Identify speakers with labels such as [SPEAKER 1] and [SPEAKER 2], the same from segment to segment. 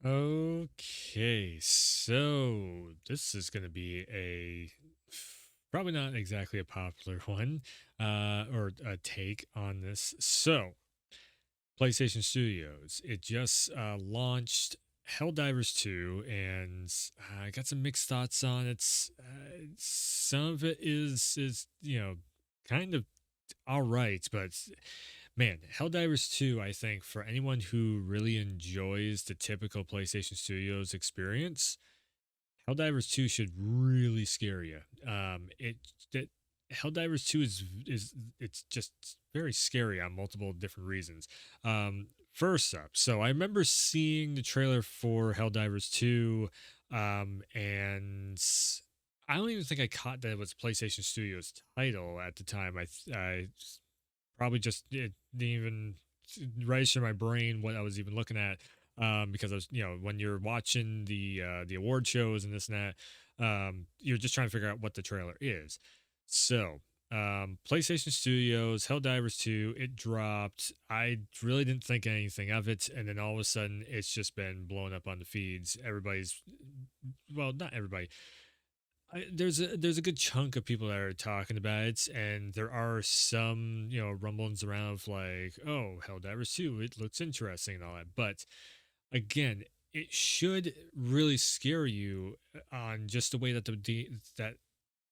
[SPEAKER 1] Okay, so this is going to be a probably not exactly a popular one, or a take on this. So, PlayStation Studios, it just launched Helldivers 2, and I got some mixed thoughts on it. Some of it is kind of all right, but man, Helldivers 2, I think for anyone who really enjoys the typical PlayStation Studios experience, Helldivers 2 should really scare you. It that Helldivers 2 is it's just very scary on multiple different reasons. First up, so I remember seeing the trailer for Helldivers 2, and I don't even think I caught that it was PlayStation Studios title at the time. I probably just it didn't even register my brain what I was even looking at, because I was, when you're watching the award shows and this and that, you're just trying to figure out what the trailer is. So, PlayStation Studios Helldivers 2, it dropped. I really didn't think anything of it, and then all of a sudden it's just been blown up on the feeds. Everybody's, well, not everybody, there's a good chunk of people that are talking about it, and there are some rumblings around of like, oh, Helldivers 2, it looks interesting and all that. But again, it should really scare you on just the way that that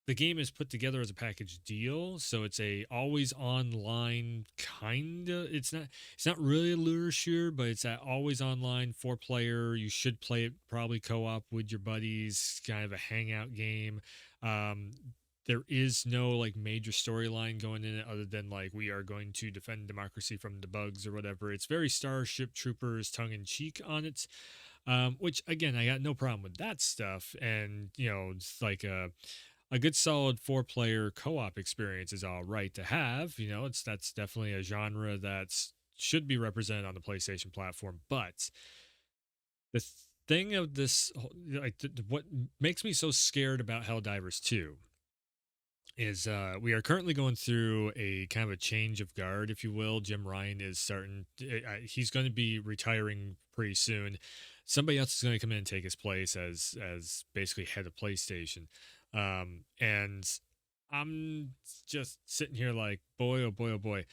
[SPEAKER 1] the game is put together as a package deal. So it's a always online kind of, it's not really a lure shooter, but it's that always online 4 player. You should play it probably co-op with your buddies, kind of a hangout game. um there is no like major storyline going in it other than like we are going to defend democracy from the bugs or whatever. It's very Starship Troopers tongue in cheek on it, which again, I got no problem with that stuff. And it's like a good solid 4 player co-op experience is all right to have. That's definitely a genre that should be represented on the PlayStation platform. But the thing of this, like, what makes me so scared about Helldivers 2 is we are currently going through a kind of a change of guard, if you will. Jim Ryan is starting, he's going to be retiring pretty soon. Somebody else is going to come in and take his place as basically head of PlayStation. And I'm just sitting here like, boy, oh boy, oh boy,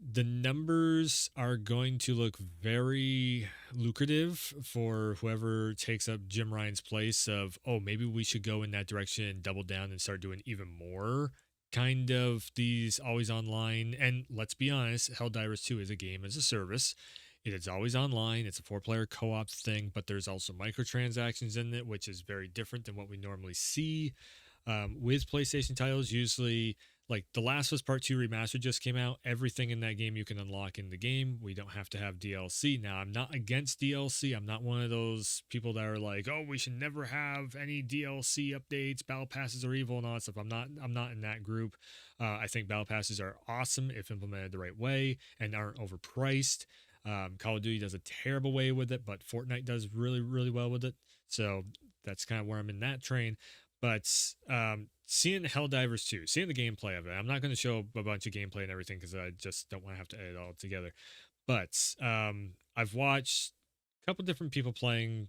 [SPEAKER 1] the numbers are going to look very lucrative for whoever takes up Jim Ryan's place of, oh, maybe we should go in that direction and double down and start doing even more kind of these always online. And let's be honest, Helldivers 2 is a game as a service. It is always online. It's a 4 player co-op thing, but there's also microtransactions in it, which is very different than what we normally see with PlayStation titles. Usually, like The Last of Us Part 2 Remastered just came out. Everything in that game you can unlock in the game. We don't have to have DLC. Now, I'm not against DLC. I'm not one of those people that are like, oh, we should never have any DLC updates. Battle passes are evil and all that stuff. I'm not in that group. I think battle passes are awesome if implemented the right way and aren't overpriced. Call of Duty does a terrible way with it, but Fortnite does really, really well with it. So that's kind of where I'm in that train. But seeing Helldivers 2, seeing the gameplay of it, I'm not going to show a bunch of gameplay and everything because I just don't want to have to edit it all together. But I've watched a couple different people playing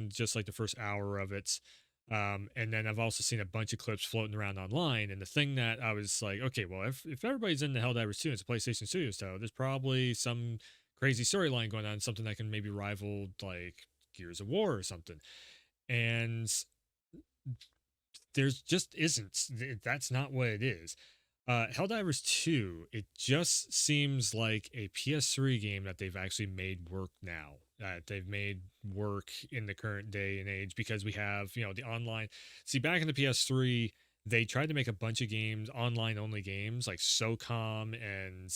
[SPEAKER 1] just like the first hour of it. And then I've also seen a bunch of clips floating around online. And the thing that I was like, okay, well, if everybody's in the Helldivers 2, it's a PlayStation Studios title, there's probably some crazy storyline going on, something that can maybe rival like Gears of War or something. And there's just isn't. That's not what it is. Helldivers 2, it just seems like a PS3 game that they've actually made work now. That they've made work in the current day and age because we have, the online. See, back in the PS3, they tried to make a bunch of games, online only games like SOCOM and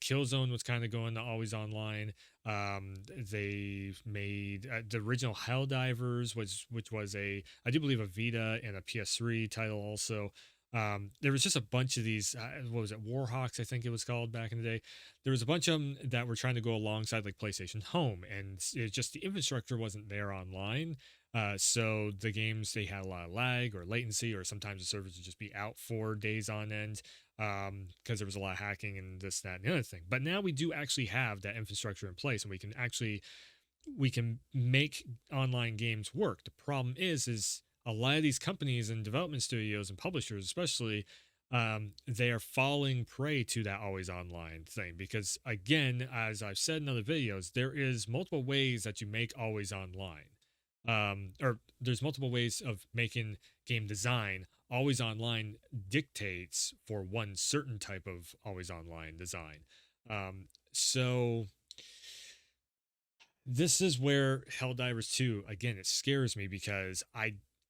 [SPEAKER 1] Killzone was kind of going to always online. They made the original Helldivers, which was I do believe a Vita and a PS3 title also. There was just a bunch of these. What was it? Warhawks, I think it was called back in the day. There was a bunch of them that were trying to go alongside like PlayStation Home, and it just the infrastructure wasn't there online. So the games, they had a lot of lag or latency, or sometimes the servers would just be out for days on end, because there was a lot of hacking and this, that, and the other thing. But now we do actually have that infrastructure in place, and we can make online games work. The problem is a lot of these companies and development studios and publishers, especially, they are falling prey to that always online thing. Because again, as I've said in other videos, there is multiple ways that you make always online. Or there's multiple ways of making game design. Always online dictates for one certain type of always online design. So this is where Helldivers 2, again, it scares me because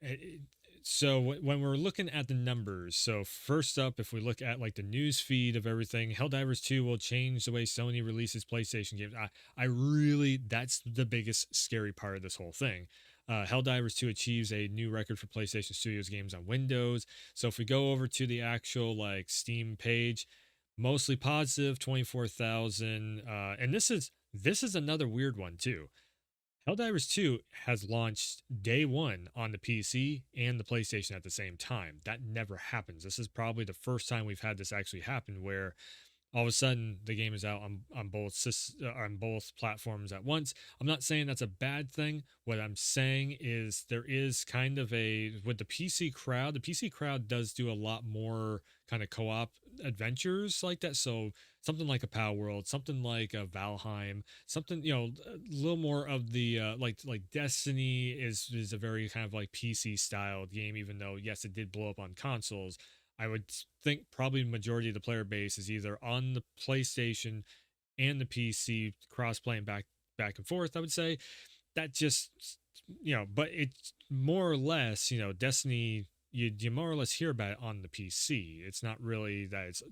[SPEAKER 1] when we're looking at the numbers, so first up, if we look at like the news feed of everything, Helldivers 2 will change the way Sony releases PlayStation games. I really, that's the biggest scary part of this whole thing. Helldivers 2 achieves a new record for PlayStation Studios games on Windows. So if we go over to the actual like Steam page, mostly positive, 24,000. And this is another weird one too. Helldivers 2 has launched day one on the PC and the PlayStation at the same time. That never happens. This is probably the first time we've had this actually happen, where all of a sudden the game is out on both platforms at once. I'm not saying that's a bad thing. What I'm saying is there is kind of a, with the PC crowd, the PC crowd does do a lot more kind of co-op adventures like that. So something like a Power World, something like a Valheim, something, a little more of the like Destiny is a very kind of like PC styled game, even though yes, it did blow up on consoles. I would think probably the majority of the player base is either on the PlayStation and the PC, cross playing back and forth. I would say that just, but it's more or less, Destiny. You more or less hear about it on the PC. It's not really that it's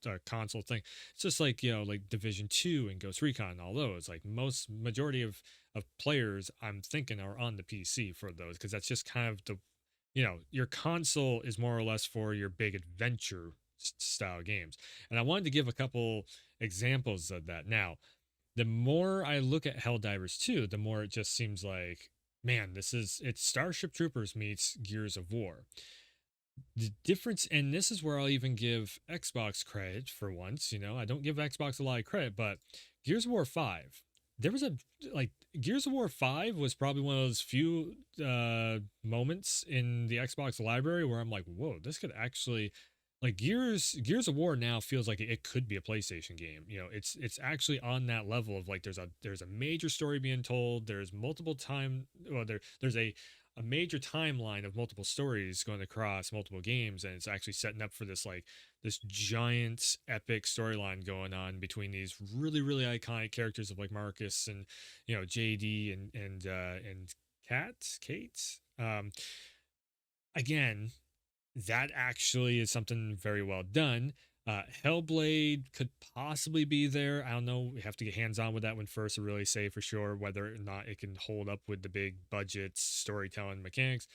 [SPEAKER 1] a console thing. It's just like, like Division 2 and Ghost Recon and all those. Like most majority of players, I'm thinking, are on the PC for those, because that's just kind of the, your console is more or less for your big adventure style games. And I wanted to give a couple examples of that. Now, the more I look at Helldivers 2, the more it just seems like, man, it's Starship Troopers meets Gears of War. The difference, and this is where I'll even give Xbox credit for once. I don't give Xbox a lot of credit, but Gears of War 5, there was a, like, Gears of War 5 was probably one of those few moments in the Xbox library where I'm like, whoa, this could actually, like, Gears of War now feels like it could be a PlayStation game. It's actually on that level of like, there's a major story being told, there's multiple time, well, there's a major timeline of multiple stories going across multiple games, and it's actually setting up for this, like, this giant epic storyline going on between these really really iconic characters of like Marcus and, JD and Kate. Again, that actually is something very well done. Hellblade could possibly be there. I don't know. We have to get hands on with that one first to really say for sure whether or not it can hold up with the big budget storytelling mechanics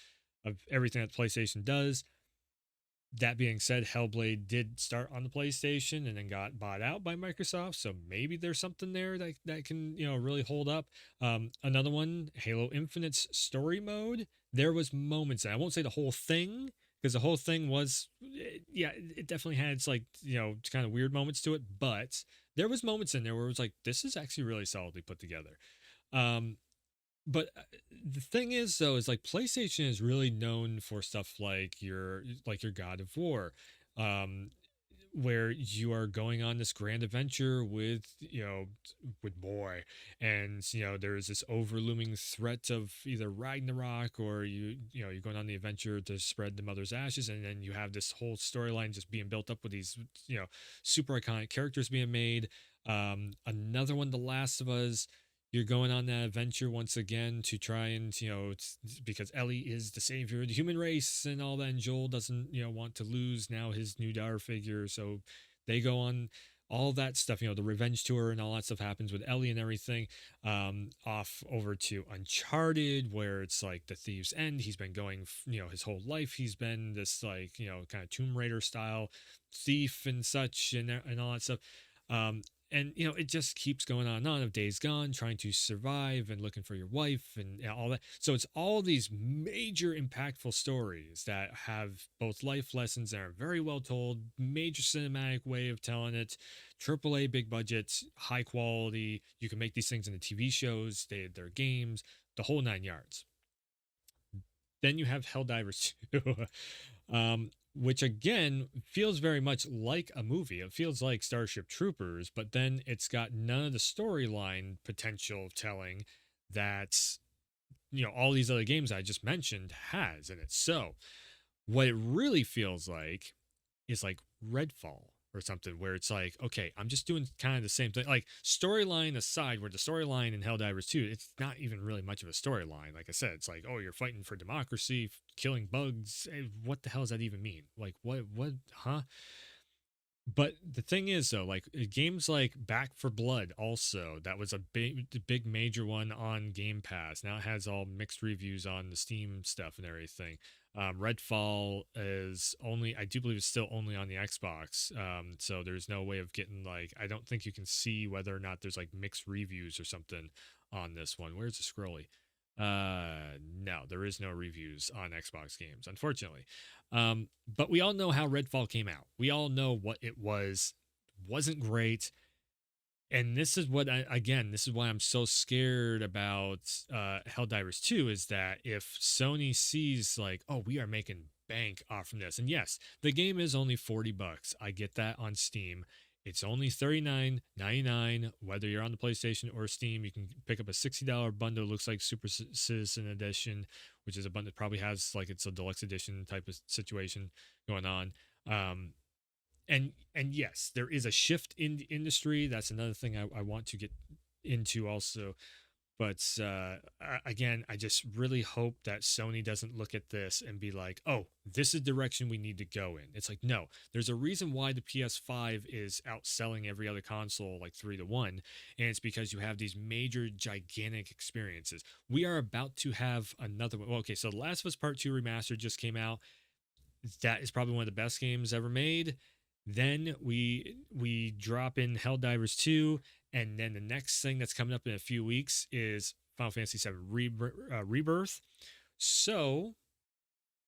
[SPEAKER 1] of everything that PlayStation does. That being said, Hellblade did start on the PlayStation and then got bought out by Microsoft, so maybe there's something there that can, really hold up. Another one, Halo Infinite's story mode. There was moments, and I won't say the whole thing, because the whole thing was, yeah, it definitely had its, like, kind of weird moments to it, but there was moments in there where it was like, this is actually really solidly put together. But the thing is, though, is like PlayStation is really known for stuff like your God of War, um, where you are going on this grand adventure with boy, and there's this overlooming threat of either Ragnarok, or you're going on the adventure to spread the mother's ashes, and then you have this whole storyline just being built up with these super iconic characters being made. Another one, The Last of Us. You're going on that adventure once again to try and, because Ellie is the savior of the human race and all that, and Joel doesn't, want to lose now his new daughter figure. So they go on all that stuff, the revenge tour and all that stuff happens with Ellie and everything. Off over to Uncharted, where it's like the Thief's End. He's been going, his whole life, he's been this, like, kind of Tomb Raider style thief and such, and all that stuff. And it just keeps going on and on of Days Gone, trying to survive and looking for your wife and all that. So it's all these major impactful stories that have both life lessons that are very well told, major cinematic way of telling it, AAA big budgets, high quality. You can make these things into TV shows, they're games, the whole nine yards. Then you have Helldivers 2, which again feels very much like a movie. It feels like Starship Troopers, but then it's got none of the storyline potential telling that all these other games I just mentioned has in it. So what it really feels like is like Redfall or something, where it's like, okay, I'm just doing kind of the same thing. Like, storyline aside, where the storyline in Helldivers 2, it's not even really much of a storyline. Like I said, it's like, oh, you're fighting for democracy, killing bugs. What the hell does that even mean? Like, huh? But the thing is, though, like games like Back for Blood, also that was a big major one on Game Pass. Now it has all mixed reviews on the Steam stuff and everything. Redfall is only, I do believe, it's still only on the Xbox. So there's no way of getting like, I don't think you can see whether or not there's like mixed reviews or something on this one. Where's the scrolly? No, there is no reviews on Xbox games, unfortunately. But we all know how Redfall came out. We all know what it was. Wasn't great. And this is what this is why I'm so scared about Helldivers 2, is that if Sony sees like, oh, we are making bank off from this. And yes, the game is only $40. I get that on Steam. It's only $39.99, whether you're on the PlayStation or Steam. You can pick up a $60 bundle. It looks like Super Citizen Edition, which is a bundle that probably has like it's a deluxe edition type of situation going on. And yes, there is a shift in the industry. That's another thing I want to get into also. But again, I just really hope that Sony doesn't look at this and be like, oh, this is the direction we need to go in. It's like, no, there's a reason why the PS5 is outselling every other console like 3-1. And it's because you have these major, gigantic experiences. We are about to have another one. Well, okay, so The Last of Us Part 2 Remastered just came out. That is probably one of the best games ever made. Then we drop in Helldivers 2, and then the next thing that's coming up in a few weeks is Final Fantasy 7 Rebirth. So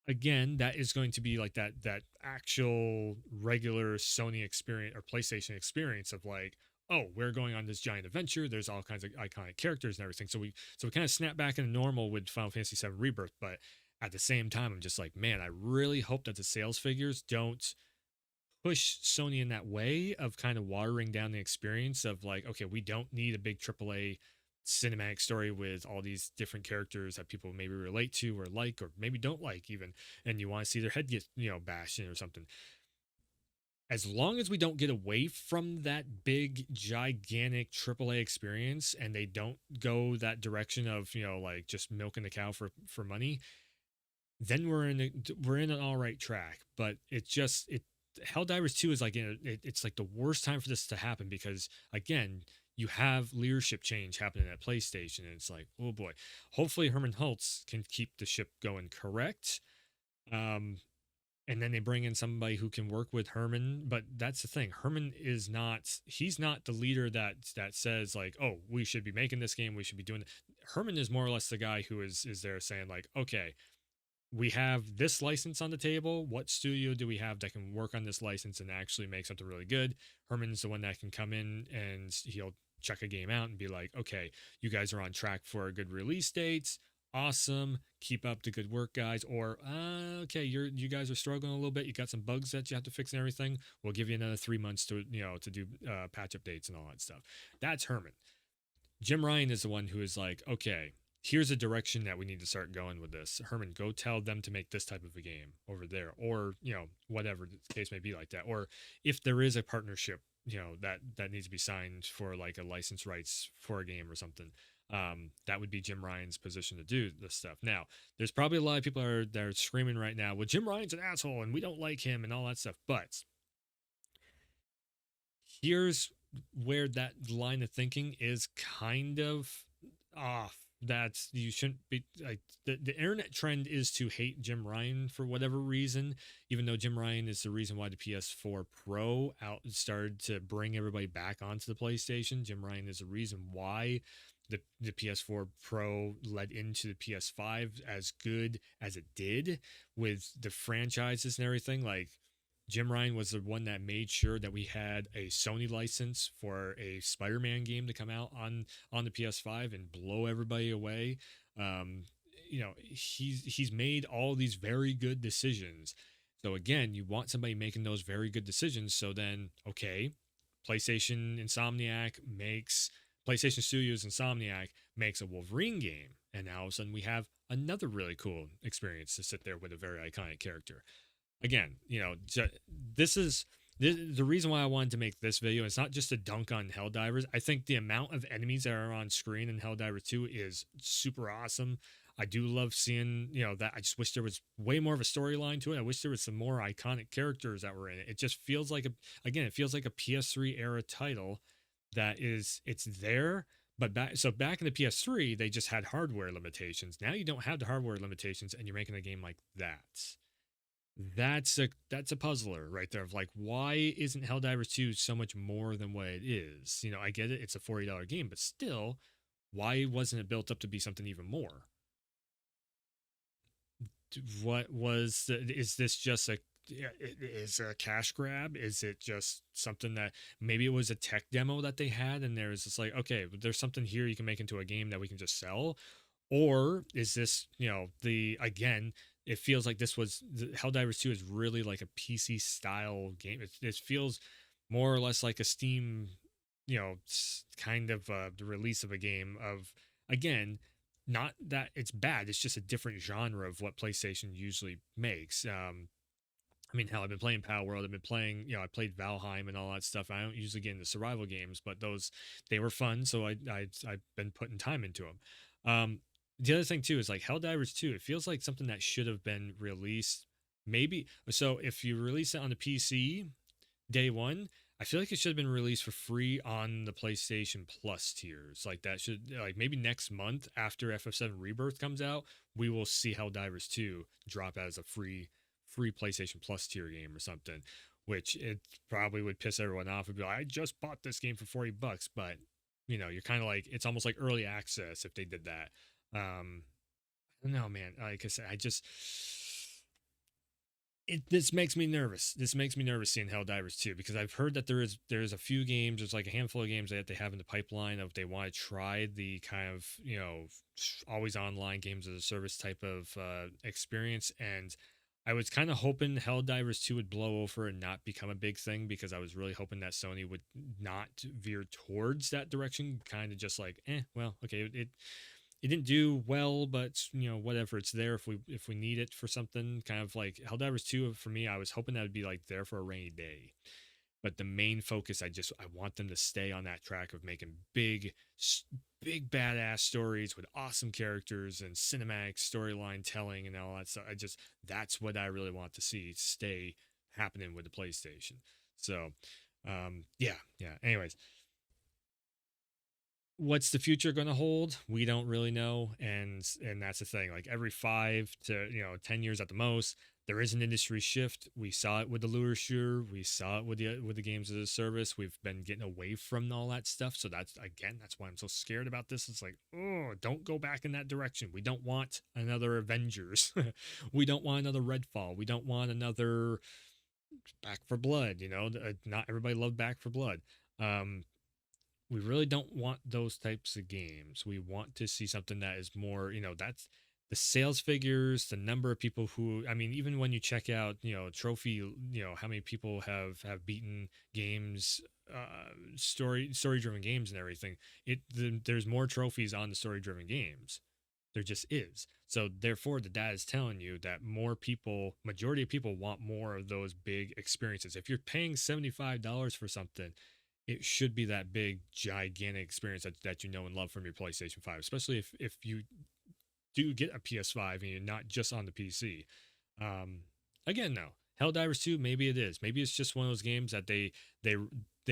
[SPEAKER 1] again, that is going to be like that actual regular Sony experience or PlayStation experience of like, oh, we're going on this giant adventure. There's all kinds of iconic characters and everything. So we kind of snap back into normal with Final Fantasy 7 Rebirth, but at the same time, I'm just like, man, I really hope that the sales figures don't push Sony in that way of kind of watering down the experience of like, okay, we don't need a big AAA cinematic story with all these different characters that people maybe relate to or like or maybe don't like even, and you want to see their head get bashed in or something. As long as we don't get away from that big gigantic AAA experience and they don't go that direction of like just milking the cow for money, then we're in an all right track. But it Helldivers 2 is like it's like the worst time for this to happen because again, you have leadership change happening at PlayStation and it's like, oh boy. Hopefully Herman Hultz can keep the ship going correct. And then they bring in somebody who can work with Herman, but that's the thing. Herman he's not the leader that says like, oh, we should be making this game, we should be doing it. Herman is more or less the guy who is there saying like, okay, we have this license on the table. What studio do we have that can work on this license and actually make something really good? Herman's the one that can come in and he'll check a game out and be like, okay, you guys are on track for a good release date. Awesome. Keep up the good work, guys. Or, okay, you guys are struggling a little bit. You got some bugs that you have to fix and everything. We'll give you another 3 months to do patch updates and all that stuff. That's Herman. Jim Ryan is the one who is like, okay, here's a direction that we need to start going with this. Herman, go tell them to make this type of a game over there, or whatever the case may be like that. Or if there is a partnership, that needs to be signed for like a license rights for a game or something. That would be Jim Ryan's position to do this stuff. Now, there's probably a lot of people that are screaming right now, well, Jim Ryan's an asshole and we don't like him and all that stuff. But here's where that line of thinking is kind of off That's you shouldn't be like the internet trend is to hate Jim Ryan for whatever reason, even though Jim Ryan is the reason why the PS4 Pro out started to bring everybody back onto the PlayStation. Jim Ryan is the reason why the PS4 Pro led into the PS5 as good as it did with the franchises and everything. Like Jim Ryan was the one that made sure that we had a Sony license for a Spider-Man game to come out on the PS5 and blow everybody away. Um, he's made all these very good decisions. So again, you want somebody making those very good decisions. So then, okay, PlayStation Studios Insomniac makes a Wolverine game, and now all of a sudden we have another really cool experience to sit there with a very iconic character. Again, this is the reason why I wanted to make this video. It's not just a dunk on Helldivers. I think the amount of enemies that are on screen in Helldivers 2 is super awesome. I do love seeing, that. I just wish there was way more of a storyline to it. I wish there was some more iconic characters that were in it. It just feels like it feels like a PS3 era title it's there. But back in the PS3, they just had hardware limitations. Now you don't have the hardware limitations, and you're making a game like that. That's a puzzler right there of like, why isn't Helldivers 2 so much more than what it is? I get it, it's a $40 game, but still, why wasn't it built up to be something even more? Is this just is a cash grab? Is it just something that maybe it was a tech demo that they had and there's just like, okay, there's something here you can make into a game that we can just sell? Or is this, again, it feels like Helldivers 2 is really like a PC style game. It feels more or less like a Steam, kind of the release of a game of, again, not that it's bad. It's just a different genre of what PlayStation usually makes. I mean, hell, I've been playing Power World. I've been playing, I played Valheim and all that stuff. I don't usually get into survival games, but they were fun. So I've been putting time into them. The other thing too is like Helldivers 2. It feels like something that should have been released. Maybe so if you release it on the PC day one, I feel like it should have been released for free on the PlayStation Plus tiers. Like that should like maybe next month after FF7 Rebirth comes out, we will see Helldivers 2 drop as a free PlayStation Plus tier game or something, which it probably would piss everyone off and be like, I just bought this game for $40, but you're kind of like, it's almost like early access if they did that. I don't know, man. Like I said, this makes me nervous. This makes me nervous seeing Helldivers 2 because I've heard that there's a few games, there's like a handful of games that they have in the pipeline of they want to try the kind of always online games as a service type of experience, and I was kind of hoping Helldivers 2 would blow over and not become a big thing because I was really hoping that Sony would not veer towards that direction. Kind of just like, well, okay, it didn't do well, but whatever, it's there if we need it for something. Kind of like Helldivers 2 for me, I was hoping that would be like there for a rainy day. But the main focus, I want them to stay on that track of making big badass stories with awesome characters and cinematic storyline telling and all that stuff. That's what I really want to see stay happening with the PlayStation. So, yeah. Anyways, what's the future going to hold? We don't really know, and that's the thing. Like every 5 to 10 years at the most, there is an industry shift. We saw it with the lure shooter. We saw it with the games as a service. We've been getting away from all that stuff. So that's why I'm so scared about this. It's like, oh, don't go back in that direction. We don't want another Avengers. We don't want another Redfall. We don't want another Back for Blood. Not everybody loved Back for Blood. We really don't want those types of games. We want to see something that is more, that's the sales figures, the number of people who, I mean, even when you check out, trophy, how many people have beaten games, story driven games and everything. There's more trophies on the story driven games. There just is. So therefore, the data is telling you that majority of people want more of those big experiences. If you're paying $75 for something, it should be that big, gigantic experience that you know and love from your PlayStation 5, especially if you do get a PS5 and you're not just on the PC. Again, no. Helldivers 2, maybe it is. Maybe it's just one of those games that they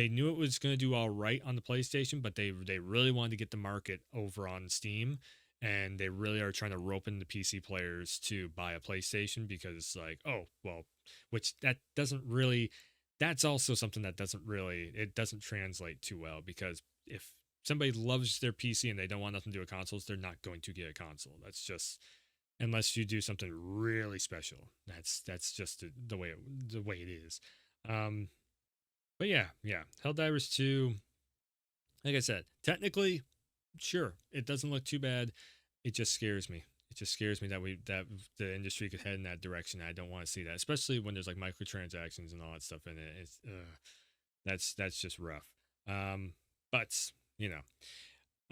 [SPEAKER 1] knew it was going to do all right on the PlayStation, but they really wanted to get the market over on Steam. and they really are trying to rope in the PC players to buy a PlayStation because it's like, oh, well, which that doesn't really, that's also something that doesn't really, it doesn't translate too well because if somebody loves their PC and they don't want nothing to do with consoles, they're not going to get a console. That's just, unless you do something really special. That's just the way it is. Um, but yeah, Helldivers 2, like I said, technically, sure, it doesn't look too bad. It just scares me. It just scares me that the industry could head in that direction. I don't want to see that, especially when there's like microtransactions and all that stuff in it. It's that's just rough. Um, but you know,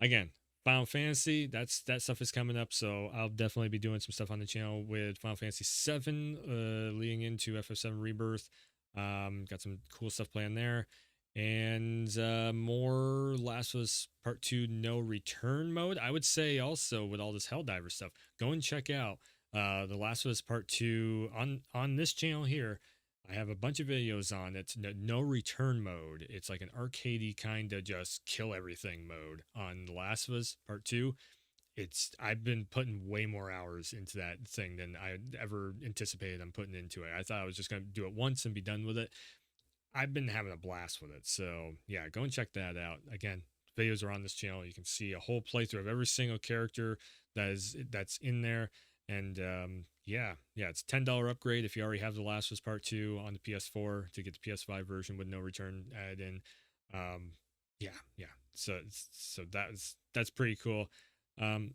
[SPEAKER 1] again, Final Fantasy, that stuff is coming up, so I'll definitely be doing some stuff on the channel with Final Fantasy 7, leading into FF7 Rebirth. Got some cool stuff planned there, and more Last of Us Part 2 No Return mode. I would say also with all this Helldiver stuff, go and check out the Last of Us Part 2 on this channel here. I have a bunch of videos on it. No return mode. It's like an arcadey kind of just kill everything mode on The Last of Us Part 2. I've been putting way more hours into that thing than I ever anticipated I'm putting into it. I thought I was just going to do it once and be done with it. I've been having a blast with it. So, yeah, go and check that out. Again, videos are on this channel. You can see a whole playthrough of every single character that's in there. And yeah, it's $10 upgrade if you already have The Last of Us Part 2 on the PS4 to get the PS5 version with no return added in. Yeah. So that's pretty cool. Um,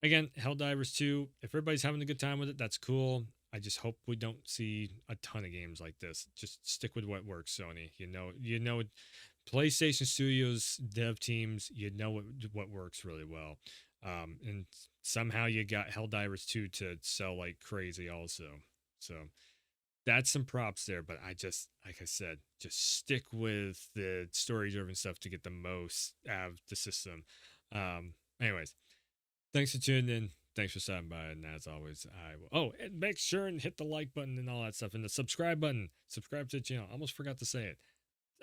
[SPEAKER 1] again, Helldivers 2, if everybody's having a good time with it, that's cool. I just hope we don't see a ton of games like this. Just stick with what works, Sony. You know, PlayStation Studios dev teams, you know what works really well. And somehow you got Helldivers 2 to sell like crazy also. So that's some props there, but I just, like I said, just stick with the story driven stuff to get the most out of the system. Anyways, thanks for tuning in. Thanks for stopping by. And as always, I will. Oh, and make sure and hit the like button and all that stuff. And the subscribe button. Subscribe to the channel. I almost forgot to say it.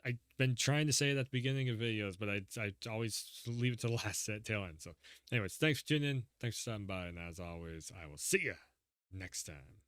[SPEAKER 1] I've been trying to say it at the beginning of videos, but I always leave it to the last tail end. So, anyways, thanks for tuning in. Thanks for stopping by. And as always, I will see you next time.